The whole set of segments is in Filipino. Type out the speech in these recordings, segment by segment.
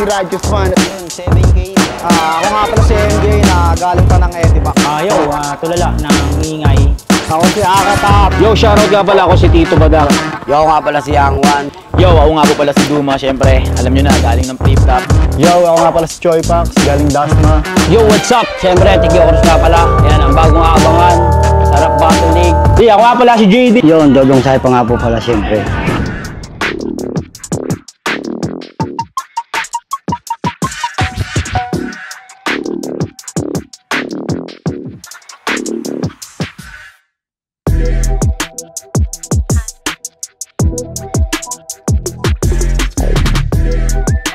Radyo Fan. 7K. Ako nga pala si MJ na galing pa ng Edipac. Yo, tulala ng ingay. Ako si Akatap. Yo, shoutout nga pala ako si Tito Badang. Yo, ako nga pala si Yang Wan. Yo, ako nga po pala si Duma, syempre. Alam nyo na, galing ng Flip Top. Yo, ako nga pala si Choi Pax, galing Dasma. Yo, what's up? Syempre, Tiki Oros nga pala. Yan, ang bagong aabangan. Sarap Battle League. Di, ako nga pala si JD. Yun, Dodong Sai pa nga po pala syempre.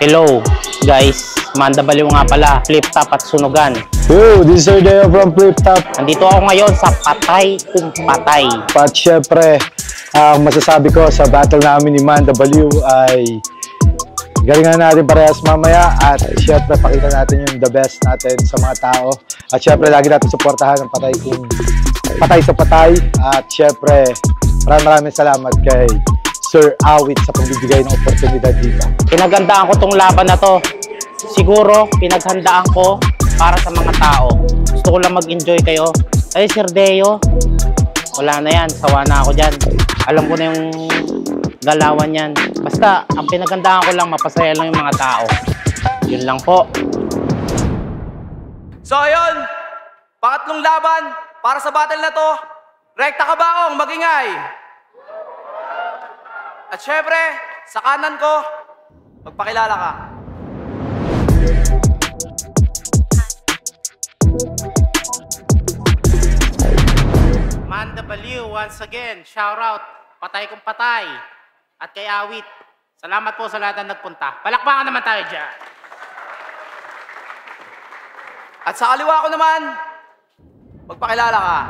Hello guys, Manda Baliw nga pala, Flip Top at Sunugan. Yo, this is Sir Deo from Flip Top. Nandito ako ngayon sa Patay Kung Patay. At syempre, ang masasabi ko sa battle namin ni Manda Baliw ay galingan natin parehas mamaya at syempre pakita natin yung the best natin sa mga tao. At syempre lagi natin suportahan ang Patay sa Patay. At syempre maraming salamat kay Sir Awit sa pagbibigay ng oportunidad dito. Pinaghandaan ko tong laban na to. Siguro, pinaghandaan ko para sa mga tao. Gusto ko lang mag-enjoy kayo. Ay, Sir Deo, wala na yan. Sawa na ako dyan. Alam ko na yung galawan yan. Basta, ang pinaghandaan ko lang, mapasaya lang yung mga tao. Yun lang po. So, ayun. Pangatlong laban para sa battle na to. Rekta ka ba akong magingay? At syempre, sa kanan ko, magpakilala ka. Manda Baliw, once again, shout out, Patay Kung Patay, at kay Awit. Salamat po sa lahat na nagpunta. Palakpakan naman tayo dyan. At sa kaliwa ko naman, magpakilala ka.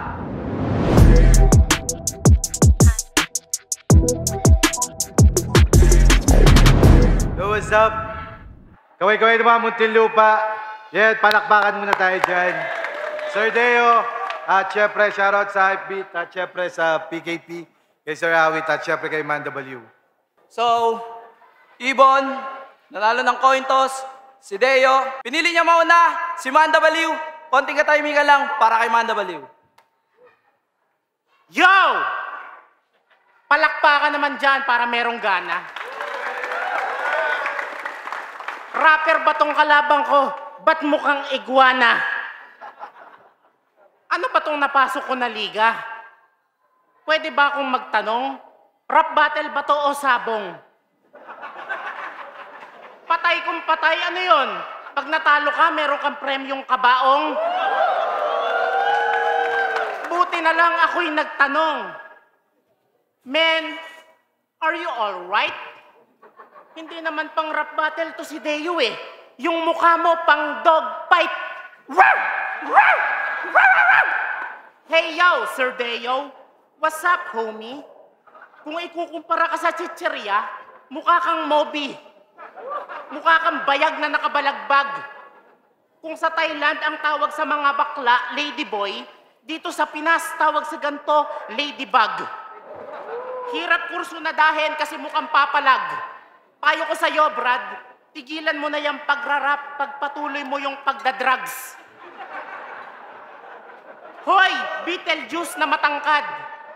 Yo, what's up? Kaway-kaway naman, Muntinlupa. Yeah, palakpakan muna tayo dyan. Sir Deo, at syempre, shoutout sa Hypebeat, at syempre sa PKP, kay Sir Awit, at syempre kay Manda Baliw. So, Ibon, nanalo ng coin toss, si Deo. Pinili niya mauna, si Manda Baliw. Konting katahimikan lang para kay Manda Baliw. Yo! Palakpakan naman dyan para merong gana. Rapper ba tong kalabang ko? Ba't mukhang iguana? Ano ba tong napasok ko na liga? Pwede ba akong magtanong? Rap battle ba to o sabong? Patay Kung Patay, ano yon? Pag natalo ka, meron kang premyong kabaong? Buti na lang ako'y nagtanong. Men, are you alright? Hindi naman pang rap battle to si Deo eh. Yung mukha mo pang dog fight. Rawr! Rawr! Rawr! Hey yo, Sir Deo. What's up, homie? Kung ikukumpara ka sa chicheria, mukha kang Moby. Mukha kang bayag na nakabalagbag. Kung sa Thailand ang tawag sa mga bakla, ladyboy, dito sa Pinas tawag sa ganto, ladybug. Hirap kurso na dahin kasi mukhang papalag. Payo ko sa'yo, Brad, tigilan mo na yung pagrarap, pagpatuloy mo yung pagdadrugs. Hoy, Beetlejuice na matangkad,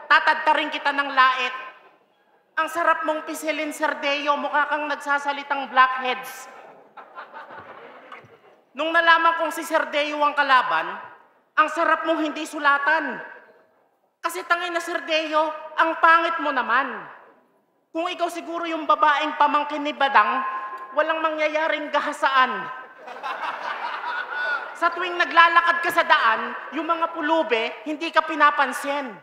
tatadtarin kita ng lait. Ang sarap mong pisilin, Sir Deo, mukha kang nagsasalitang blackheads. Nung nalaman kong si Sir Deo ang kalaban, ang sarap mong hindi sulatan. Kasi tangin na, Sir Deo, ang pangit mo naman. Kung ikaw siguro yung babaeng pamangkin ni Badang, walang mangyayaring gahasaan. Sa tuwing naglalakad ka sa daan, yung mga pulube, hindi ka pinapansin.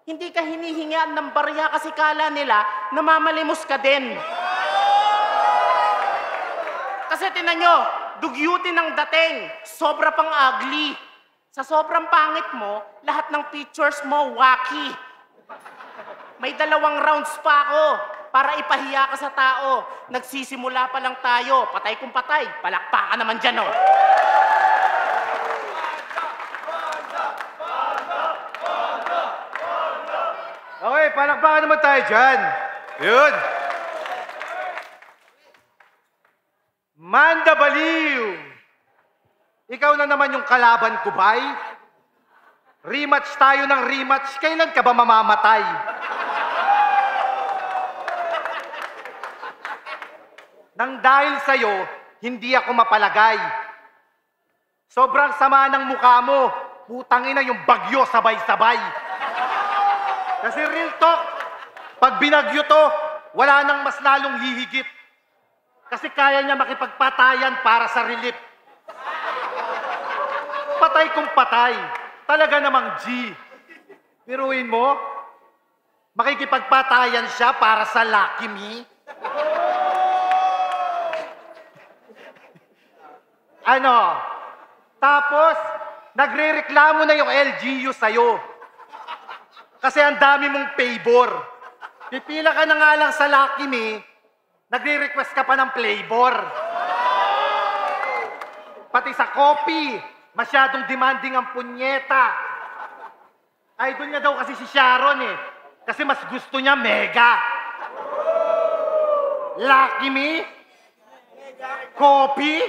Hindi ka hinihingian ng barya kasi kala nila namamalimos ka din. Kasi tinan nyo, dugyutin ang dating, sobra pang ugly. Sa sobrang pangit mo, lahat ng pictures mo wacky. May 2 rounds pa ako para ipahiya ka sa tao. Nagsisimula pa lang tayo. Patay Kung Patay. Palakpakan naman dyan, oh. Okay, palakpakan naman tayo dyan. Yun. Manda Manda Baliw! Ikaw na naman yung kalaban ko, bay. Rematch tayo ng rematch. Kailan ka ba mamamatay? Nang dahil sa'yo, hindi ako mapalagay. Sobrang sama ng mukha mo. Putang ina yung bagyo sabay-sabay. Kasi real talk, pag binagyo to, wala nang mas lalong hihigit. Kasi kaya niya makipagpatayan para sa relief. Patay kung patay. Talaga namang G. Piruin mo, makikipagpatayan siya para sa Lucky Me. Ano? Tapos, nagre-reklamo na yung LGU sa'yo. Kasi ang dami mong favor. Pipila ka na nga lang sa Lucky Me, nagre-request ka pa ng flavor. Pati sa coffee, masyadong demanding ang punyeta. Idol niya daw kasi si Sharon eh. Kasi mas gusto niya mega. Lucky Me? Coffee?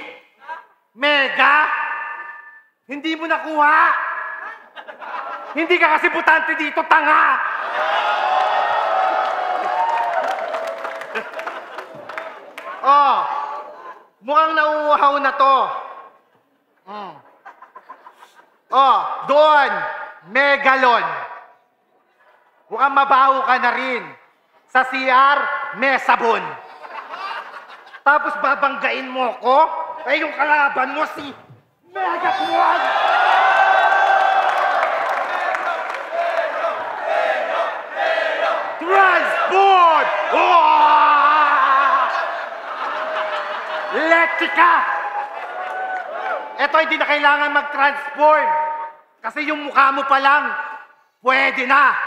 Mega? Hindi mo nakuha. Hindi ka kasi butante dito, tanga. Oh, mukhang nauuhaw na to. Oh, doon, Megalon. Mukhang mabaho ka na rin. Sa CR, Mesabon. Tapos babanggain mo ko? Ay, yung kalaban mo si Megatron! Transport! Electrica! Eto, hindi na kailangan mag-transform. Kasi yung mukha mo pa lang, pwede na.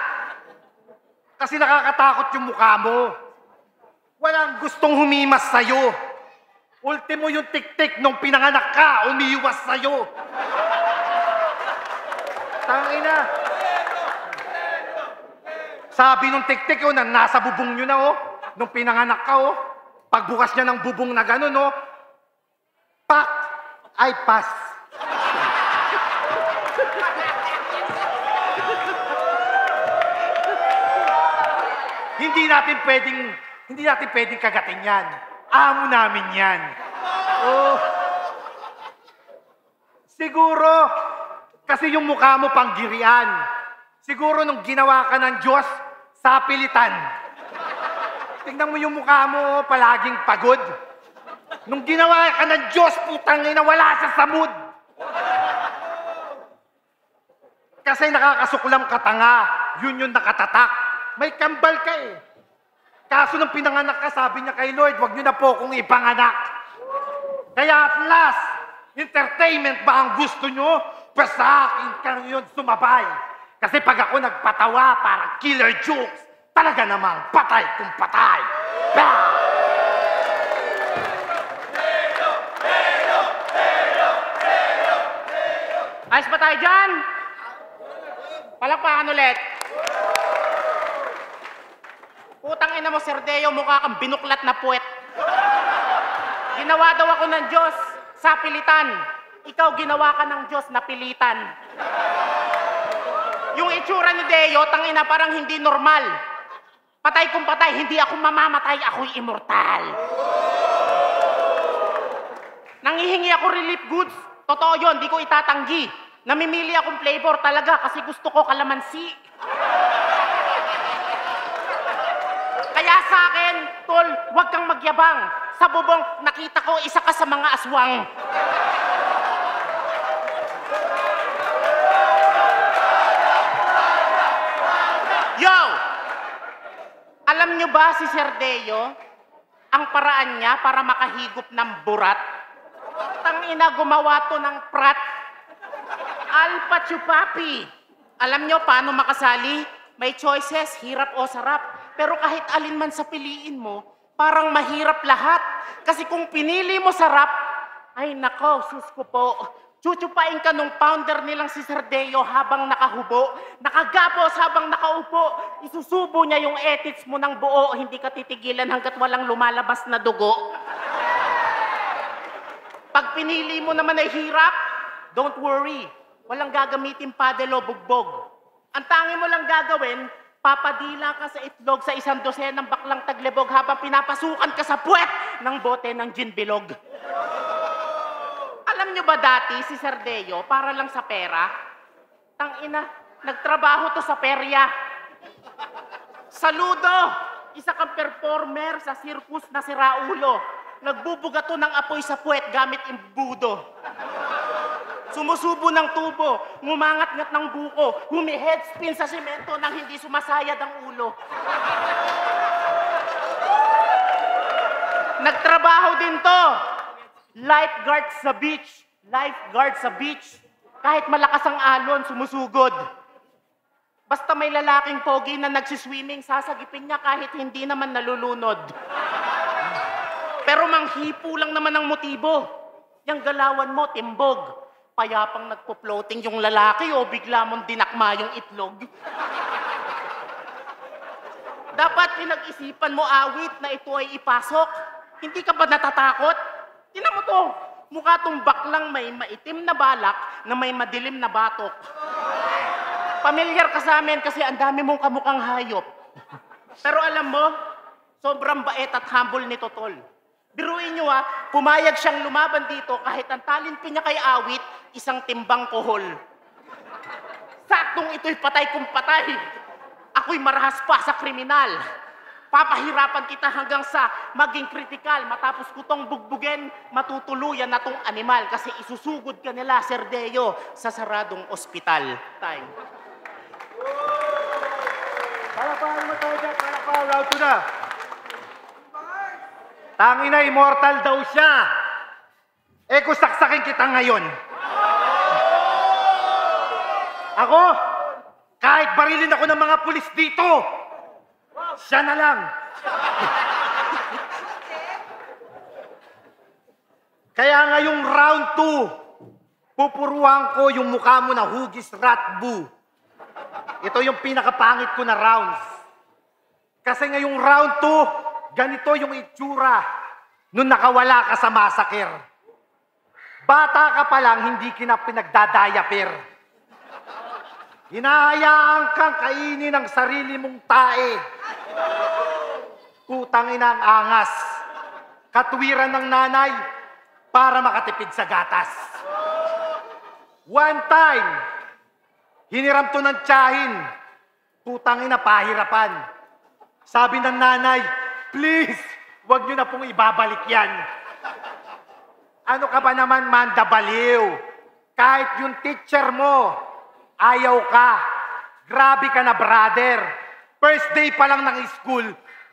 Kasi nakakatakot yung mukha mo. Walang gustong humimas sa'yo. Ultimo yung tik-tik nung pinanganak ka, umiiwas sa'yo. Tangina. Sabi nung tik-tik yun, nasa bubong nyo na, oh. Nung pinanganak ka, oh. Pagbukas niya ng bubong na gano'n, oh. Pak! Ay, pass. Hindi natin pwedeng kagatin yan. Amo namin yan. Oh. Siguro, kasi yung mukha mo panggirian. Siguro nung ginawa ka ng Diyos, sapilitan. Tingnan mo yung mukha mo, palaging pagod. Nung ginawa ka ng Diyos, putang ina, wala siya sa mood. Kasi nakakasuklam ka tanga, yun yung nakatatak. May kambal ka eh. Kaso nung pinanganak ka, sabi niya kay Lord, wag niyo na po kung ipanganak. Kaya at last, entertainment ba ang gusto niyo? Pa sa akin ka yun sumabay. Kasi pag ako nagpatawa para killer jokes, talaga namang patay kung patay. Bah! Ayos ba tayo dyan? Palakpakan ulit. Putang ina mo, Sir Deo, mukha kang binuklat na puwet. Ginawa daw ako ng Diyos sa pilitan. Ikaw ginawa ka ng Diyos na pilitan. Yung itsura ni Deo, tangina parang hindi normal. Patay kung patay, hindi ako mamamatay, ako'y immortal. Nangihingi ako relief goods. Totoo yun, di ko itatanggi. Namimili akong flavor talaga kasi gusto ko kalamansi. Kaya sa akin, tol, huwag kang magyabang. Sa bubong, nakita ko isa ka sa mga aswang. Yo! Alam nyo ba si Sir Deo, ang paraan niya para makahigop ng burat? Tangina, gumawa to ng prat. Alpa chupapi. Alam nyo paano makasali? May choices, hirap o sarap. Pero kahit alin man sa piliin mo, parang mahirap lahat. Kasi kung pinili mo sarap, ay nako, sus ko po. Chuchupain ka nung founder nilang si Sir Deo habang nakahubo. Nakagapos habang nakaupo. Isusubo niya yung ethics mo ng buo. Hindi ka titigilan hanggat walang lumalabas na dugo. Pag pinili mo naman ay hirap, don't worry. Walang gagamitin paddle o bugbog. Ang tangi mo lang gagawin, papadila ka sa itlog sa 1 dosenang baklang taglibog habang pinapasukan ka sa puwet ng bote ng gin bilog. Alam nyo ba dati si Sir Deo, para lang sa pera? Tangina, nagtrabaho to sa perya. Saludo! Isa kang performer sa circus na si Raulo. Nagbubuga to ng apoy sa puwet gamit imbudo. Sumusubo ng tubo, ngumangat-ngat ng buko, humi-headspin sa simento nang hindi sumasayad ang ulo. Nagtrabaho din to. Lifeguard sa beach. Lifeguard sa beach. Kahit malakas ang alon, sumusugod. Basta may lalaking pogi na nagsiswimming, sasagipin niya kahit hindi naman nalulunod. Pero manghipo lang naman ang motibo. Yang galawan mo, timbog. Payapang nagpo-floating yung lalaki o bigla mong dinakma yung itlog. Dapat pinag-isipan mo awit na ito ay ipasok. Hindi ka ba natatakot? Tingnan mo to. Mukha tong baklang may maitim na balak na may madilim na batok. Pamilyar ka sa amin kasi ang dami mong kamukhang hayop. Pero alam mo, sobrang bait at humble ni Totol. Biruin nyo pumayag siyang lumaban dito kahit ang talento niya kay awit, isang timbang kohol. Saktong ito'y patay kung patay. Ako'y marahas pa sa kriminal. Papahirapan kita hanggang sa maging kritikal. Matapos kutong bugbugin, matutuluyan na tong animal kasi isusugod ka nila, Sir Deo, sa saradong ospital. Time. Palapahan mo tayo dyan, palapahan. Round 2 na. Tangina, immortal daw siya. Eh, kung saksakin kita ngayon. Ako, kahit barilin ako ng mga pulis dito, siya na lang. Kaya ngayong round 2, pupuruhan ko yung mukha mo na hugis ratbu. Ito yung pinakapangit ko na rounds. Kasi ngayong round 2, ganito yung itsura nung nakawala ka sa massacre. Bata ka pa lang, hindi kita pinagdadayapir. Hinahayaan kang kainin ang sarili mong tae. Putang ina ang angas. Katwiran ng nanay para makatipid sa gatas. One time, hiniram to ng tiyahin. Putang ina, pahirapan. Sabi ng nanay, please, wag nyo na pong ibabalik yan. Ano ka ba naman, Manda Baliw? Kahit yung teacher mo, ayaw ka. Grabe ka na, brother. First day pa lang ng school,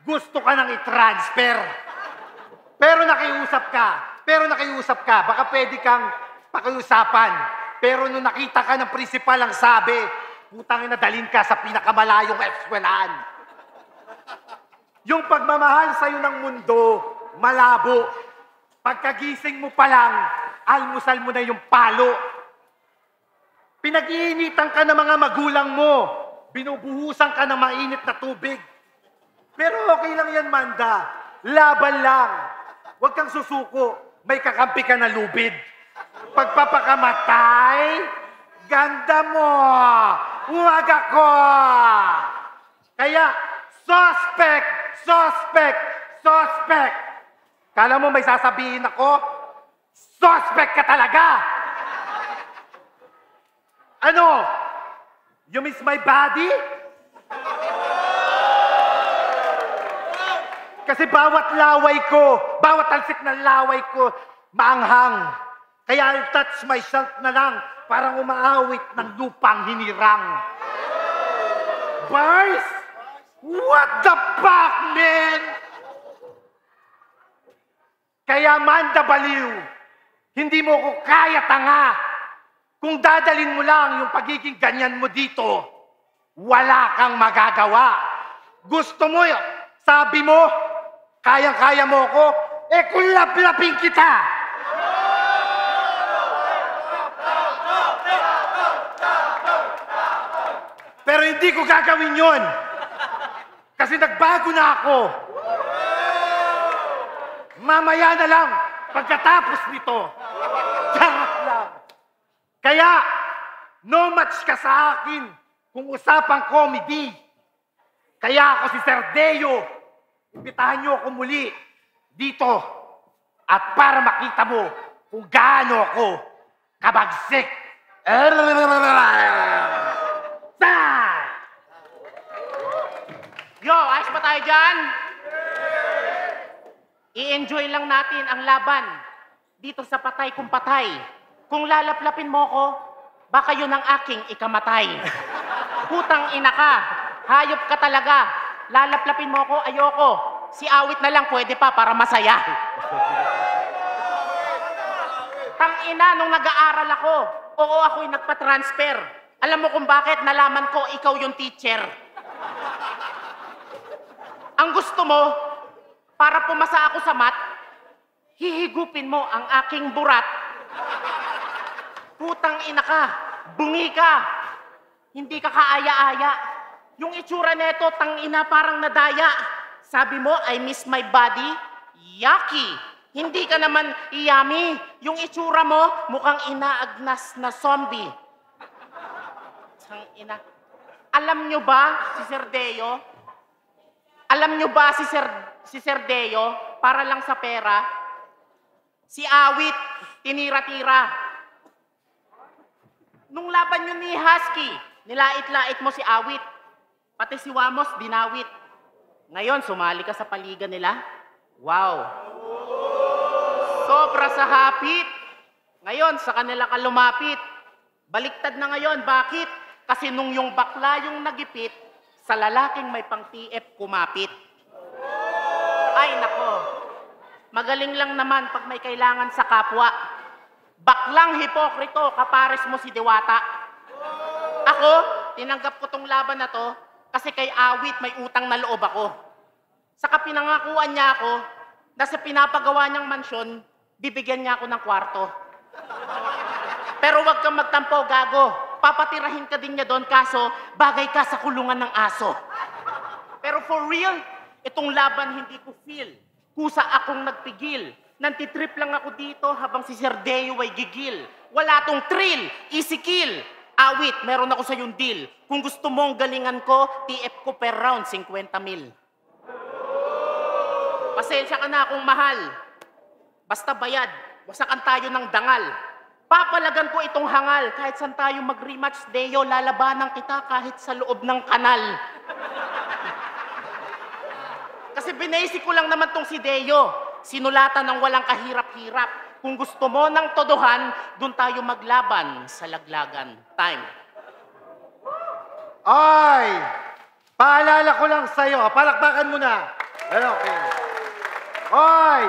gusto ka nang i-transfer. Pero nakiusap ka. Baka pwede kang pakiusapan. Pero nung nakita ka ng principal ang sabi, putang ina, dalhin ka sa pinakamalayong eskwelahan. Yung pagmamahal sa'yo ng mundo, malabo. Pagkagising mo pa lang, almusal mo na yung palo. Pinag-iinitan ka ng mga magulang mo. Binubuhusan ka ng mainit na tubig. Pero okay lang yan, Manda. Laban lang. Huwag kang susuko. May kakampi ka na lubid. Pagpapakamatay, ganda mo. Huwag ako. Kaya, suspect. Kala mo may sasabihin ako? Suspect ka talaga! Ano? You miss my body? Kasi bawat laway ko, bawat talsik ng laway ko, maanghang. Kaya I'll touch myself na lang, parang umaawit ng lupang hinirang. Bars? What the fuck, man? Kaya Manda Baliw, hindi mo ko kaya tanga. Kung dadalin mo lang yung pagiging ganyan mo dito, wala kang magagawa. Gusto mo, sabi mo, kayang-kaya mo ko, eh kung laplapin kita. Pero hindi ko gagawin yon. Kasi nagbago na ako. Mamaya na lang, pagkatapos nito, Kaya, no match ka sa akin kung usapang comedy. Kaya ako si Sir Deo. Imbitahan niyo ako muli dito. At para makita mo kung gaano ako kabagsik. Yo, ayos ba tayo dyan? I-enjoy lang natin ang laban dito sa patay kung patay. Kung lalaplapin mo ko, baka yun ang aking ikamatay. Putang ina ka, hayop ka talaga. Lalaplapin mo ko, ayoko. Si awit na lang pwede pa para masaya. Tang ina, nung nag-aaral ako, oo ako'y nagpa-transfer. Alam mo kung bakit nalaman ko ikaw yung teacher. Ang gusto mo, para pumasa ako sa mat, hihigupin mo ang aking burat. Putang ina ka, bungi ka, hindi ka kaaya-aya. Yung itsura neto, tang ina parang nadaya. Sabi mo, I miss my body, yucky. Hindi ka naman yummy. Yung itsura mo, mukhang inaagnas na zombie. Tang ina. Alam nyo ba si Sir Deo? Alam nyo ba si Sir Deo, para lang sa pera, si Awit, tinira-tira. Nung laban nyo ni Husky, nilait-lait mo si Awit. Pati si Wamos, dinawit. Ngayon, sumali ka sa paligan nila. Wow. Sobra sa hapit. Ngayon, sa kanila ka lumapit. Baliktad na ngayon, bakit? Kasi nung yung bakla yung nagipit, sa lalaking may pang TF kumapit. Ay, nako. Magaling lang naman pag may kailangan sa kapwa. Baklang hipokrito, kapares mo si Diwata. Ako, tinanggap ko tong laban na to kasi kay Awit may utang na loob ako. Saka pinangakuan niya ako na sa pinapagawa niyang mansyon, bibigyan niya ako ng kwarto. Pero wag kang magtampo, gago. Papatirahin ka din niya doon, kaso bagay ka sa kulungan ng aso. Pero for real, itong laban hindi ko feel. Kusa akong nagpigil. Nantitrip lang ako dito habang si Sir Deo ay gigil. Wala tong thrill, easy kill. Awit, meron ako sa yung deal. Kung gusto mong galingan ko, TF ko per round, 50 mil. Pasensya ka na akong mahal. Basta bayad, wasakan tayo ng dangal. Papalagan ko itong hangal. Kahit saan tayo mag-rematch, Deo, lalabanan kita kahit sa loob ng kanal. Kasi binasi ko lang naman tong si Deo. Sinulatan ng walang kahirap-hirap. Kung gusto mo ng todohan, dun tayo maglaban sa laglagan. Time. Ay! Paalala ko lang sa'yo. Palakpakan mo na. Okay. Ay!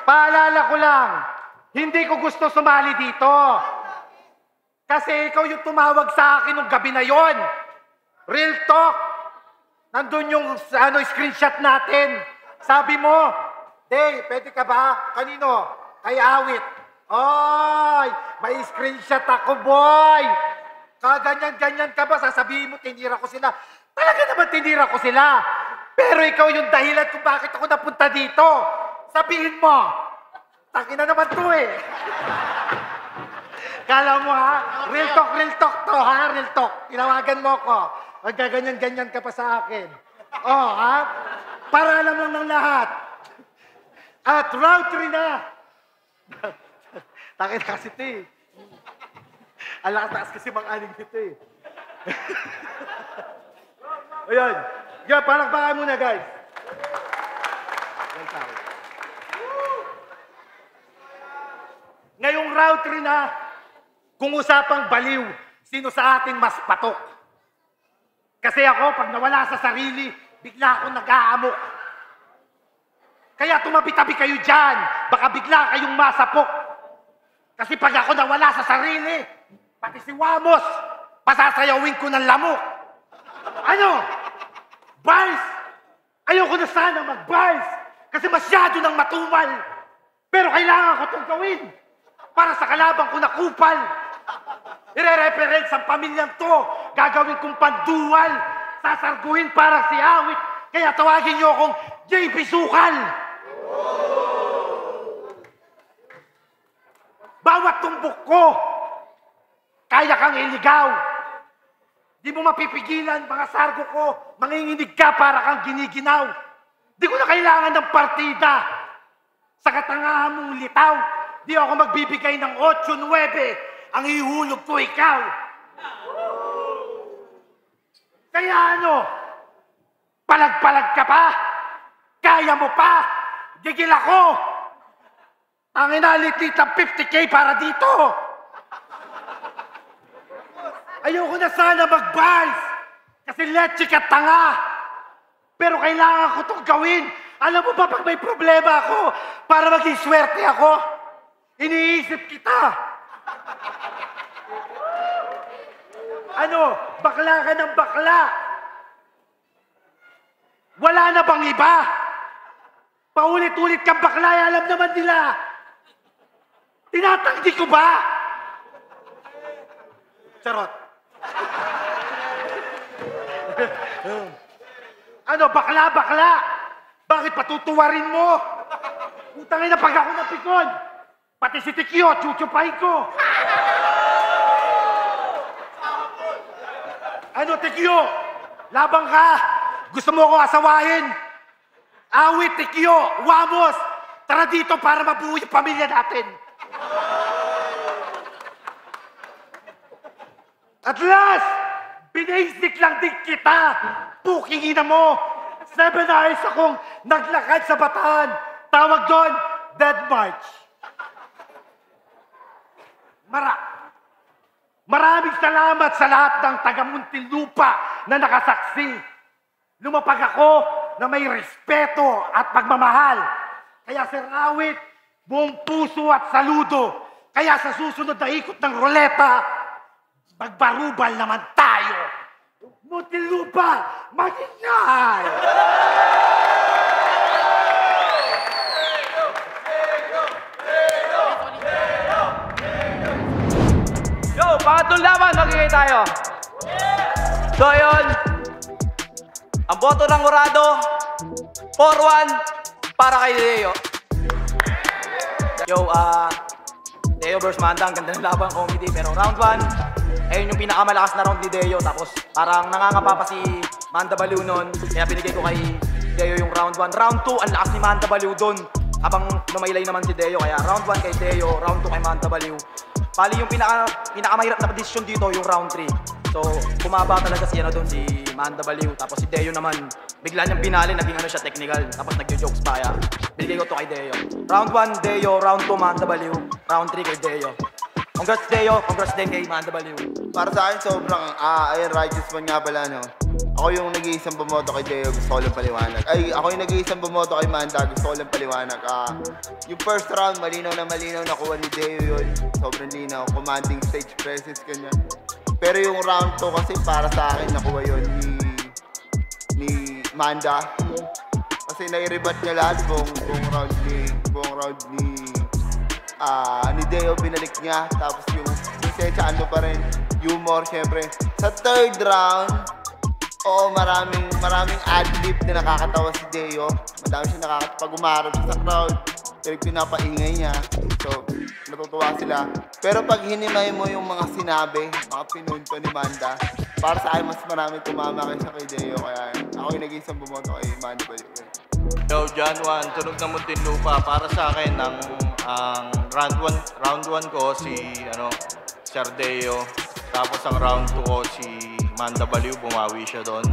Paalala ko lang. Hindi ko gusto sumali dito. Kasi ikaw yung tumawag sa akin nung gabi na yon. Real talk. Nandun yung screenshot natin. Sabi mo, Day, pwede ka ba? Kanino? Kay Awit. Ay, may screenshot ako, boy. Kaganyan-ganyan ka ba? Sasabihin mo, tinira ko sila. Talaga naman tinira ko sila. Pero ikaw yung dahilan kung bakit ako napunta dito. Sabihin mo. Takin na naman to eh. Kala mo ha? Real talk to ha? Real talk. Tinawagan mo ko. Magkaganyan-ganyan ka pa sa akin. Oh, ha? Para alam lang ng lahat. At round 3 na. Takin na kasi ito eh. Alakas kasi mga aling dito eh. Ayan. Yeah, palakpakan muna guys. Ngayong round 3 na, kung usapang baliw, sino sa ating mas patok? Kasi ako, pag nawala sa sarili, bigla akong nag-aamok. Kaya tumabi-tabi kayo dyan, baka bigla kayong masapok. Kasi pag ako nawala sa sarili, pati si Wamos, pasasayawin ko ng lamok. Ano? Bars! Ayoko na sana mag-bars, kasi masyado nang matumal. Pero kailangan ko itong gawin. Para sa kalabang ko na kupal. Ire-reference ang pamilyang to. Gagawin kong panduwal. Sasarguhin para si Awit. Kaya tawagin niyo akong JP Sukal. Bawat tumbok ko, kaya kang iligaw. Di mo mapipigilan, mga sargo ko, manginginig ka para kang giniginaw. Di ko na kailangan ng partida. Sa katangahan mong litaw, di ako magbibigay ng 8-9, ang ihulog ko ikaw. Kaya ano, palag-palag ka pa? Kaya mo pa? Gigil ako! Ang inalitit ng 50K para dito! Ayoko na sana mag-buys! Kasi leche ka tanga! Pero kailangan ko itong gawin! Alam mo ba pag may problema ako, para maging swerte ako, iniisip kita! Ano? Bakla ka ng bakla! Wala na bang iba? Paulit-ulit kang bakla, alam naman nila! Tinatanggi ko ba? Charot! Ano, bakla-bakla? Bakit patutuwarin mo? Utangin na pag ako napikon! Pati si Tikyo, chuchupahin ko! Ano, Tikyo? Labang ka? Gusto mo akong asawahin? Awit, Tikyo! Wamos! Tara dito para mabuo yung pamilya natin! At last! Binasic lang din kita! Puking ina mo! 7 hours akong naglakad sa Bataan! Tawag doon, Dead March! Maraming salamat sa lahat ng taga-Muntinlupa na nakasaksi. Lumapag ako na may respeto at pagmamahal. Kaya Sir Awit, buong puso at saludo. Kaya sa susunod na ikot ng roleta, magbarubal naman tayo. Muntinlupa, mag-ingay! Yo, pangatlong laban, magiging tayo. So yun, ang boto ng Urado, 4-1 para kay Deo. Yo, Deo versus Manda, ang ganda ng laban, comedy. Pero round 1, ayun yung pinakamalakas na round ni Deo. Tapos parang nangangapa pa si Manda Baliw nun. Kaya binigay ko kay Deo yung round 1. Round 2, ang lakas ni Manda Baliw dun. Habang lumaylay naman si Deo. Kaya round 1 kay Deo, round 2 kay Manda Baliw. Bali yung pinakamahirap na desisyon dito yung round 3. So, bumaba talaga si si Manda Baliw. Tapos si Deo naman, bigla niyang pinali, naging siya technical. Tapos nagjo-jokes pa kaya. Binigay ko to kay Deo. Round 1, Deo. Round 2, Manda Baliw. Round 3 kay Deo. Congrats Deo, congrats din kay Manda Baliw. Para sa akin, sobrang, ayun, righteous man nga pala, no? Ako yung nag-iisang bumoto kay Deo, gusto ko lang paliwanag. Ako yung nag-iisang bumoto kay Manda, gusto ko lang paliwanag. Yung first round, malinaw na nakuha ni Deo yun. Sobrang linaw, commanding stage presence, ganyan. Pero yung round 2 kasi para sa akin, nakuha yun ni Manda. Kasi nai-rebat niya lahat buong round ni Deo, binalik niya. Tapos yung sensya, ano pa rin, humor, syempre. Sa third round, oo, maraming ad-lib na nakakatawa si Deo. Madami siya nakakatawa pag umarap sa crowd. Pero pinapaingay niya. So, natutuwa sila. Pero pag hinimay mo yung mga sinabi, mga pinunto ni Manda, para sa akin, mas maraming tumama kaysa kay Deo. Kaya ako yung nag-isang bumoto kay Manda Baliw. Yo, John Juan, tunog ng Muntinlupa. Para sa akin, ang round 1 ko si Sir Deo. Tapos ang round 2 ko si Manda Baliw, bumawi siya doon.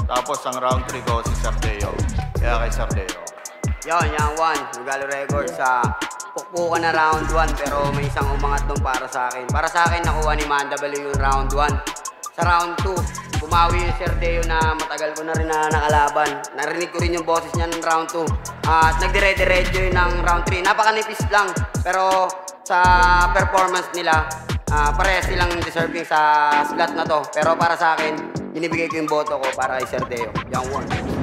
Tapos ang round 3 ko si Sir Deo. Kaya kay Sir Deo. Yon, yang 1, Lugalo Records sa pukpukan na round 1 pero may isang umangat doon para sa akin. Para sa akin, nakuha ni Manda Baliw yung round 1. Sa round 2, bumawi yung Sir Deo na matagal ko na rin na nakalaban. Narinig ko rin yung boses niya ng round 2. At nagdire-diretso yun ng round 3. Napakanipis lang pero sa performance nila, parehas silang deserving sa slot na to. Pero para sa akin, binibigay ko yung boto ko para kay Sir Deo. Yang 1.